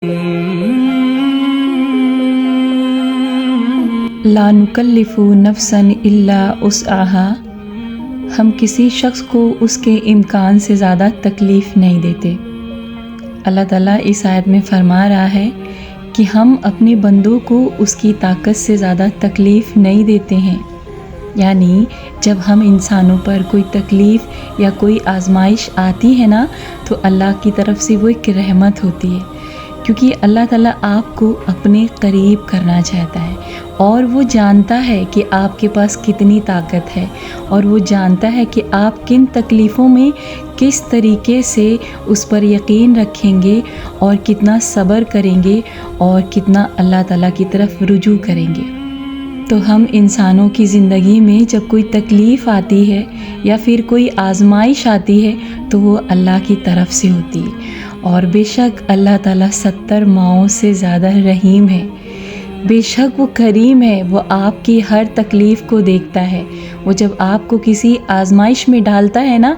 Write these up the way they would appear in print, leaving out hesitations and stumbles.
لا نکلف نفسا الا وسعها، ہم کسی شخص کو اس کے امکان سے زیادہ تکلیف نہیں دیتے۔ اللہ تعالیٰ اس آیت میں فرما رہا ہے کہ ہم اپنے بندوں کو اس کی طاقت سے زیادہ تکلیف نہیں دیتے ہیں۔ یعنی جب ہم انسانوں پر کوئی تکلیف یا کوئی آزمائش آتی ہے نا، تو اللہ کی طرف سے وہ ایک رحمت ہوتی ہے، کیونکہ اللہ تعالیٰ آپ کو اپنے قریب کرنا چاہتا ہے، اور وہ جانتا ہے کہ آپ کے پاس کتنی طاقت ہے، اور وہ جانتا ہے کہ آپ کن تکلیفوں میں کس طریقے سے اس پر یقین رکھیں گے، اور کتنا صبر کریں گے، اور کتنا اللہ تعالیٰ کی طرف رجوع کریں گے۔ تو ہم انسانوں کی زندگی میں جب کوئی تکلیف آتی ہے یا پھر کوئی آزمائش آتی ہے تو وہ اللہ کی طرف سے ہوتی ہے، اور بے شک اللہ تعالیٰ 70 ماؤں سے زیادہ رحیم ہے، بے شک وہ کریم ہے، وہ آپ کی ہر تکلیف کو دیکھتا ہے۔ وہ جب آپ کو کسی آزمائش میں ڈالتا ہے نا،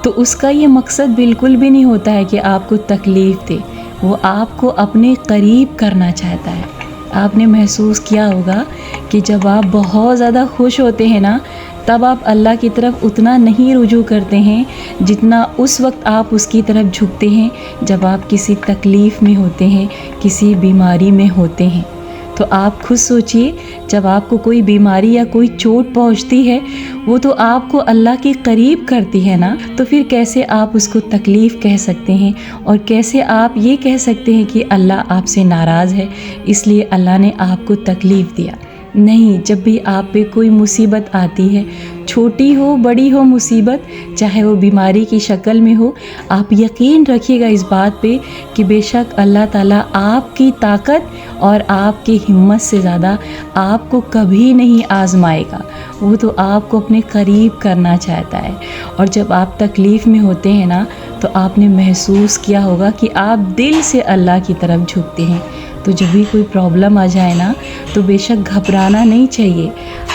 تو اس کا یہ مقصد بالکل بھی نہیں ہوتا ہے کہ آپ کو تکلیف دے، وہ آپ کو اپنے قریب کرنا چاہتا ہے۔ آپ نے محسوس کیا ہوگا کہ جب آپ بہت زیادہ خوش ہوتے ہیں نا، تب آپ اللہ کی طرف اتنا نہیں رجوع کرتے ہیں جتنا اس وقت آپ اس کی طرف جھکتے ہیں جب آپ کسی تکلیف میں ہوتے ہیں، کسی بیماری میں ہوتے ہیں۔ تو آپ خود سوچئے، جب آپ کو کوئی بیماری یا کوئی چوٹ پہنچتی ہے، وہ تو آپ کو اللہ کے قریب کرتی ہے نا، تو پھر کیسے آپ اس کو تکلیف کہہ سکتے ہیں، اور کیسے آپ یہ کہہ سکتے ہیں کہ اللہ آپ سے ناراض ہے اس لیے اللہ نے آپ کو تکلیف دیا؟ نہیں، جب بھی آپ پہ کوئی مصیبت آتی ہے، چھوٹی ہو بڑی ہو مصیبت، چاہے وہ بیماری کی شکل میں ہو، آپ یقین رکھیے گا اس بات پہ کہ بے شک اللہ تعالیٰ آپ کی طاقت اور آپ کی ہمت سے زیادہ آپ کو کبھی نہیں آزمائے گا، وہ تو آپ کو اپنے قریب کرنا چاہتا ہے۔ اور جب آپ تکلیف میں ہوتے ہیں نا، تو آپ نے محسوس کیا ہوگا کہ آپ دل سے اللہ کی طرف جھکتے ہیں۔ تو جب بھی کوئی پرابلم آ جائے نا، تو بے شک گھبرانا نہیں چاہیے۔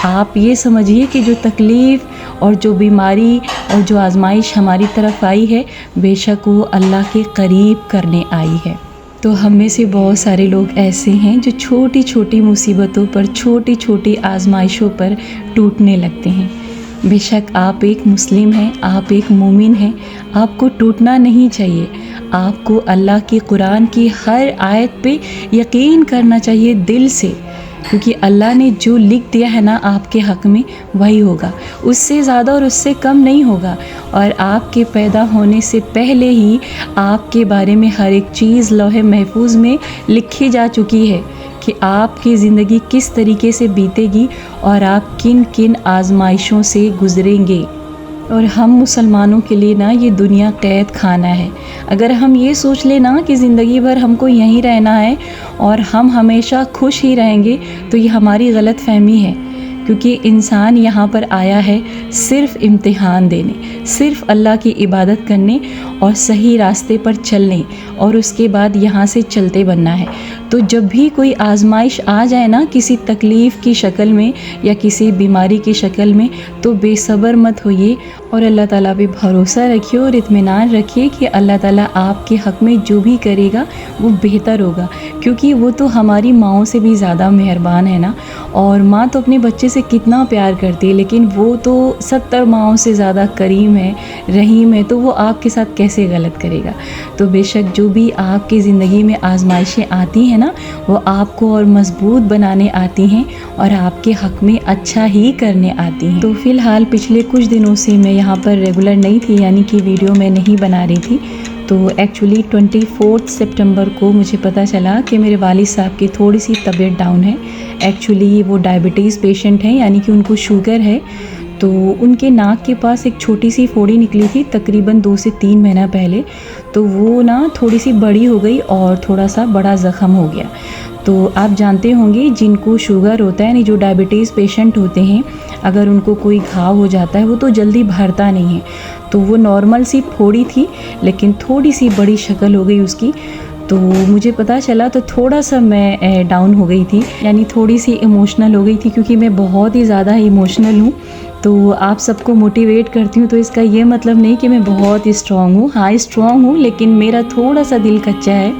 آپ یہ سمجھیے کہ جو تکلیف اور جو بیماری اور جو آزمائش ہماری طرف آئی ہے، بے شک وہ اللہ کے قریب کرنے آئی ہے۔ تو ہم میں سے بہت سارے لوگ ایسے ہیں جو چھوٹی چھوٹی مصیبتوں پر، چھوٹی چھوٹی آزمائشوں پر ٹوٹنے لگتے ہیں۔ بے شک آپ ایک مسلم ہیں، آپ ایک مومن ہیں، آپ کو ٹوٹنا نہیں چاہیے۔ آپ کو اللہ کی قرآن کی ہر آیت پہ یقین کرنا چاہیے دل سے، کیونکہ اللہ نے جو لکھ دیا ہے نا آپ کے حق میں، وہی ہوگا، اس سے زیادہ اور اس سے کم نہیں ہوگا۔ اور آپ کے پیدا ہونے سے پہلے ہی آپ کے بارے میں ہر ایک چیز لوح محفوظ میں لکھی جا چکی ہے کہ آپ کی زندگی کس طریقے سے بیتے گی اور آپ کن کن آزمائشوں سے گزریں گے۔ اور ہم مسلمانوں کے لیے نا یہ دنیا قید خانہ ہے۔ اگر ہم یہ سوچ لیں نا کہ زندگی بھر ہم کو یہیں رہنا ہے اور ہم ہمیشہ خوش ہی رہیں گے، تو یہ ہماری غلط فہمی ہے، کیونکہ انسان یہاں پر آیا ہے صرف امتحان دینے، صرف اللہ کی عبادت کرنے اور صحیح راستے پر چلنے، اور اس کے بعد یہاں سے چلتے بننا ہے۔ تو جب بھی کوئی آزمائش آ جائے نا کسی تکلیف کی شکل میں یا کسی بیماری کی شکل میں، تو بے صبر مت ہوئیے، اور اللہ تعالیٰ پہ بھروسہ رکھیے اور اطمینان رکھیے کہ اللہ تعالیٰ آپ کے حق میں جو بھی کرے گا وہ بہتر ہوگا، کیونکہ وہ تو ہماری ماؤں سے بھی زیادہ مہربان ہے نا۔ اور ماں تو اپنے بچے سے کتنا پیار کرتی ہے، لیکن وہ تو 70 ماؤں سے زیادہ کریم ہے، رحیم ہے، تو وہ آپ کے ساتھ کیسے غلط کرے گا؟ تو بے شک جو بھی آپ کی زندگی میں آزمائشیں آتی ہیں نا، وہ آپ کو اور مضبوط بنانے آتی ہیں اور آپ کے حق میں اچھا ہی کرنے آتی ہیں۔ تو فی الحال پچھلے کچھ دنوں سے میں یہاں پر ریگولر نہیں تھی، یعنی کہ ویڈیو میں نہیں بنا رہی تھی۔ تو ایکچولی 24 سپٹمبر کو مجھے پتہ چلا کہ میرے والد صاحب کی تھوڑی سی طبیعت ڈاؤن ہے۔ ایکچولی وہ ڈائبٹیز پیشنٹ ہیں، یعنی کہ ان کو شوگر ہے۔ تو ان کے ناک کے پاس ایک چھوٹی سی پھوڑی نکلی تھی تقریباً 2 سے 3 مہینہ پہلے، تو وہ نا تھوڑی سی بڑی ہو گئی اور تھوڑا سا بڑا زخم ہو گیا۔ تو آپ جانتے ہوں گے جن کو شوگر ہوتا ہے، یعنی جو ڈائبٹیز پیشنٹ ہوتے ہیں، اگر ان کو کوئی گھاؤ ہو جاتا ہے وہ تو جلدی بھرتا نہیں ہے۔ تو وہ نارمل سی پھوڑی تھی، لیکن تھوڑی سی بڑی شکل ہو گئی اس کی۔ تو مجھے پتہ چلا تو تھوڑا سا میں ڈاؤن ہو گئی تھی، یعنی تھوڑی سی ایموشنل ہو گئی تھی، کیونکہ میں بہت ہی زیادہ ایموشنل ہوں۔ تو آپ سب کو موٹیویٹ کرتی ہوں، تو اس کا یہ مطلب نہیں کہ میں بہت اسٹرانگ ہوں، ہاں اسٹرانگ ہوں، لیکن میرا تھوڑا سا دل کچا ہے،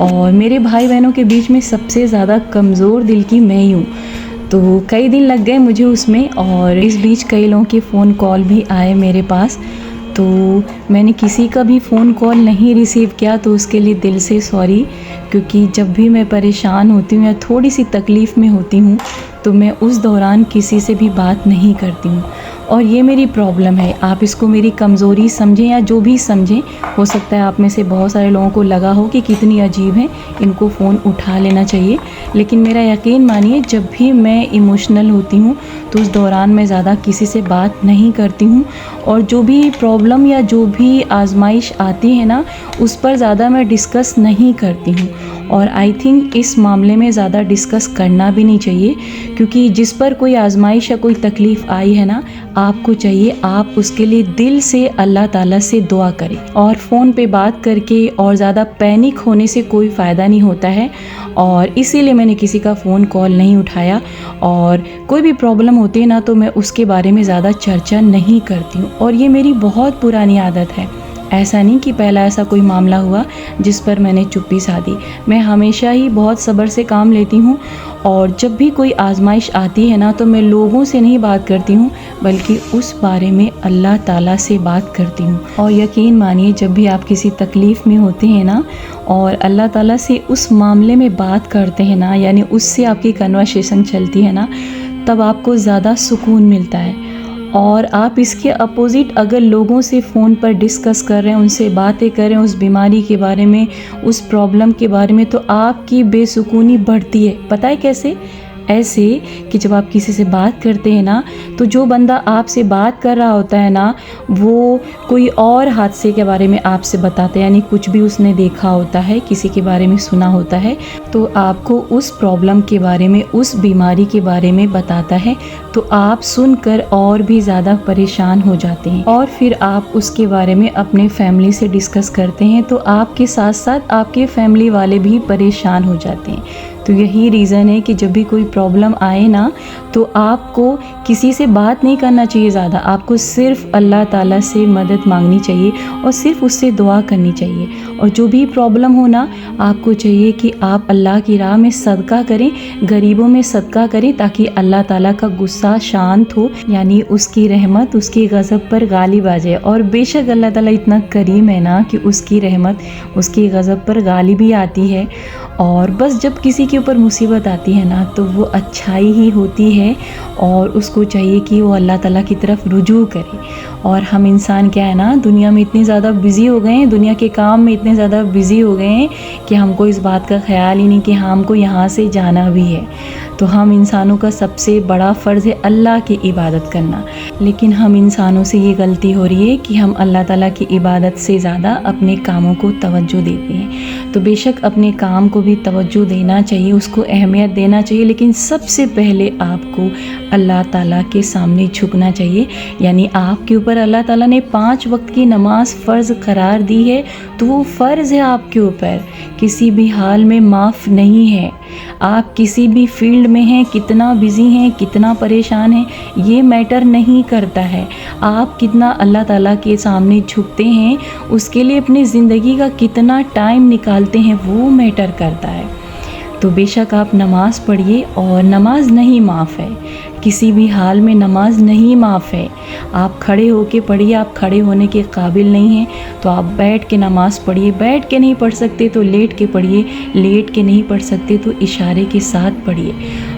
اور میرے بھائی بہنوں کے بیچ میں سب سے زیادہ کمزور دل کی میں ہی ہوں، تو کئی دن لگ گئے مجھے اس میں، اور اس بیچ کئی لوگوں کے فون کال بھی آئے میرے پاس، تو میں نے کسی کا بھی فون کال نہیں ریسیو کیا، تو اس کے لیے دل سے سوری، کیونکہ جب بھی میں پریشان ہوتی ہوں یا تھوڑی سی تکلیف میں ہوتی ہوں تو میں اس دوران کسی سے بھی بات نہیں کرتی ہوں، اور یہ میری پرابلم ہے۔ آپ اس کو میری کمزوری سمجھیں یا جو بھی سمجھیں، ہو سکتا ہے آپ میں سے بہت سارے لوگوں کو لگا ہو کہ کتنی عجیب ہیں، ان کو فون اٹھا لینا چاہیے، لیکن میرا یقین مانیے جب بھی میں ایموشنل ہوتی ہوں تو اس دوران میں زیادہ کسی سے بات نہیں کرتی ہوں، اور جو بھی پرابلم یا جو بھی آزمائش آتی ہے نا اس پر زیادہ میں ڈسکس نہیں کرتی ہوں، اور آئی تھنک اس معاملے میں زیادہ ڈسکس کرنا بھی نہیں چاہیے، کیونکہ جس پر کوئی آزمائش یا کوئی تکلیف آئی ہے نا، آپ کو چاہیے آپ اس کے لیے دل سے اللہ تعالیٰ سے دعا کریں، اور فون پہ بات کر کے اور زیادہ پینک ہونے سے کوئی فائدہ نہیں ہوتا ہے، اور اسی لیے میں نے کسی کا فون کال نہیں اٹھایا، اور کوئی بھی پرابلم ہوتی ہے نا تو میں اس کے بارے میں زیادہ چرچا نہیں کرتی ہوں، اور یہ میری بہت پرانی عادت ہے۔ ایسا نہیں کہ پہلا ایسا کوئی معاملہ ہوا جس پر میں نے چپی سادھی، میں ہمیشہ ہی بہت صبر سے کام لیتی ہوں، اور جب بھی کوئی آزمائش آتی ہے نا تو میں لوگوں سے نہیں بات کرتی ہوں بلکہ اس بارے میں اللہ تعالیٰ سے بات کرتی ہوں، اور یقین مانیے جب بھی آپ کسی تکلیف میں ہوتے ہیں نا اور اللہ تعالیٰ سے اس معاملے میں بات کرتے ہیں نا، یعنی اس سے آپ کی کنورسیشن چلتی ہے نا، تب آپ کو زیادہ سکون ملتا ہے، اور آپ اس کے اپوزٹ اگر لوگوں سے فون پر ڈسکس کر رہے ہیں، ان سے باتیں کر رہے ہیں اس بیماری کے بارے میں، اس پرابلم کے بارے میں، تو آپ کی بے سکونی بڑھتی ہے۔ پتہ ہے کیسے؟ ایسے کہ جب آپ کسی سے بات کرتے ہیں نا تو جو بندہ آپ سے بات کر رہا ہوتا ہے نا وہ کوئی اور حادثے کے بارے میں آپ سے بتاتا ہے، یعنی کچھ بھی اس نے دیکھا ہوتا ہے، کسی کے بارے میں سنا ہوتا ہے، تو آپ کو اس پرابلم کے بارے میں، اس بیماری کے بارے میں بتاتا ہے، تو آپ سن کر اور بھی زیادہ پریشان ہو جاتے ہیں، اور پھر آپ اس کے بارے میں اپنے فیملی سے ڈسکس کرتے ہیں تو آپ کے ساتھ ساتھ آپ کے فیملی والے بھی پریشان ہو جاتے ہیں۔ تو یہی ریزن ہے کہ جب بھی کوئی پرابلم آئے نا تو آپ کو کسی سے بات نہیں کرنا چاہیے زیادہ، آپ کو صرف اللہ تعالیٰ سے مدد مانگنی چاہیے اور صرف اس سے دعا کرنی چاہیے، اور جو بھی پرابلم ہو نا آپ کو چاہیے کہ آپ اللہ کی راہ میں صدقہ کریں، غریبوں میں صدقہ کریں، تاکہ اللہ تعالیٰ کا غصہ شانت ہو، یعنی اس کی رحمت اس کی غضب پر غالب آ جائے، اور بے شک اللہ تعالیٰ اتنا کریم ہے نا کہ اس کی رحمت اس کی غضب پر غالب ہی آتی ہے، اور بس جب کسی کے اوپر مصیبت آتی ہے نا تو وہ اچھائی ہی ہوتی ہے، اور اس کو چاہیے کہ وہ اللہ تعالیٰ کی طرف رجوع کرے، اور ہم انسان کیا ہے نا دنیا میں اتنے زیادہ بزی ہو گئے ہیں، دنیا کے کام میں اتنے زیادہ بزی ہو گئے ہیں کہ ہم کو اس بات کا خیال ہی نہیں کہ ہم کو یہاں سے جانا بھی ہے، تو ہم انسانوں کا سب سے بڑا فرض ہے اللہ کی عبادت کرنا، لیکن ہم انسانوں سے یہ غلطی ہو رہی ہے کہ ہم اللہ تعالیٰ کی عبادت سے زیادہ اپنے کاموں کو توجہ دیتے ہیں، تو بے شک اپنے کام کو بھی توجہ دینا چاہیے، اس کو اہمیت دینا چاہیے، لیکن سب سے پہلے آپ کو اللہ تعالیٰ کے سامنے جھکنا چاہیے، یعنی آپ کے اوپر اللہ تعالیٰ نے 5 وقت کی نماز فرض قرار دی ہے تو وہ فرض ہے آپ کے اوپر، کسی بھی حال میں معاف نہیں ہے، آپ کسی بھی فیلڈ میں ہیں، کتنا بزی ہیں، کتنا پریشان ہیں، یہ میٹر نہیں کرتا ہے، آپ کتنا اللہ تعالیٰ کے سامنے جھکتے ہیں، اس کے لیے اپنی زندگی کا کتنا ٹائم نکالتے ہیں وہ میٹر کرتا ہے، تو بے شک آپ نماز پڑھیے، اور نماز نہیں معاف ہے، کسی بھی حال میں نماز نہیں معاف ہے، آپ کھڑے ہو کے پڑھیے، آپ کھڑے ہونے کے قابل نہیں ہیں تو آپ بیٹھ کے نماز پڑھیے، بیٹھ کے نہیں پڑھ سکتے تو لیٹ کے پڑھیے، لیٹ کے نہیں پڑھ سکتے تو اشارے کے ساتھ پڑھیے،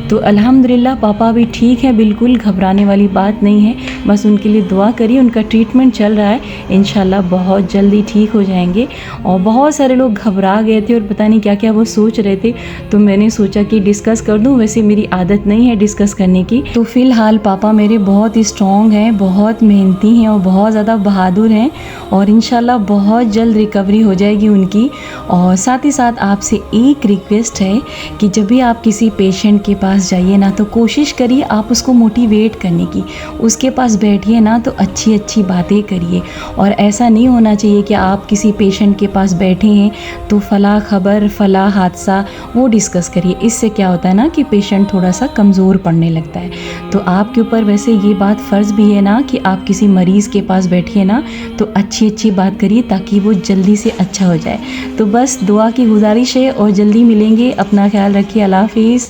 تو الحمدللہ پاپا بھی ٹھیک ہے، بالکل گھبرانے والی بات نہیں ہے، بس ان کے لیے دعا کریے، ان کا ٹریٹمنٹ چل رہا ہے، انشاءاللہ بہت جلدی ٹھیک ہو جائیں گے، اور بہت سارے لوگ گھبرا گئے تھے اور پتہ نہیں کیا کیا وہ سوچ رہے تھے، تو میں نے سوچا کہ ڈسکس کر دوں، ویسے میری عادت نہیں ہے ڈسکس کرنے کی، تو فی الحال پاپا میرے بہت اسٹرانگ ہیں، بہت محنتی ہیں اور بہت زیادہ بہادر ہیں، اور انشاءاللہ بہت جلد ریکوری ہو جائے گی ان کی، اور ساتھ ہی ساتھ آپ سے ایک ریکویسٹ ہے کہ جب بھی آپ کسی پیشنٹ کے پاس جائیے نا تو کوشش کریے آپ اس کو موٹیویٹ کرنے کی، اس کے پاس بیٹھیے نا تو اچھی اچھی باتیں کریے، اور ایسا نہیں ہونا چاہیے کہ آپ کسی پیشنٹ کے پاس بیٹھے ہیں تو فلاں خبر فلاں حادثہ وہ ڈسکس کریے۔ اس سے کیا ہوتا ہے نا کہ پیشنٹ تھوڑا سا کمزور پڑنے لگتا ہے۔ تو آپ کے اوپر ویسے یہ بات فرض بھی ہے نا کہ آپ کسی مریض کے پاس بیٹھیے نا تو اچھی اچھی بات کریے تاکہ وہ جلدی سے اچھا ہو جائے۔ تو بس دعا کی گزارش ہے، اور جلدی ملیں گے۔ اپنا خیال رکھیے، اللہ حافظ۔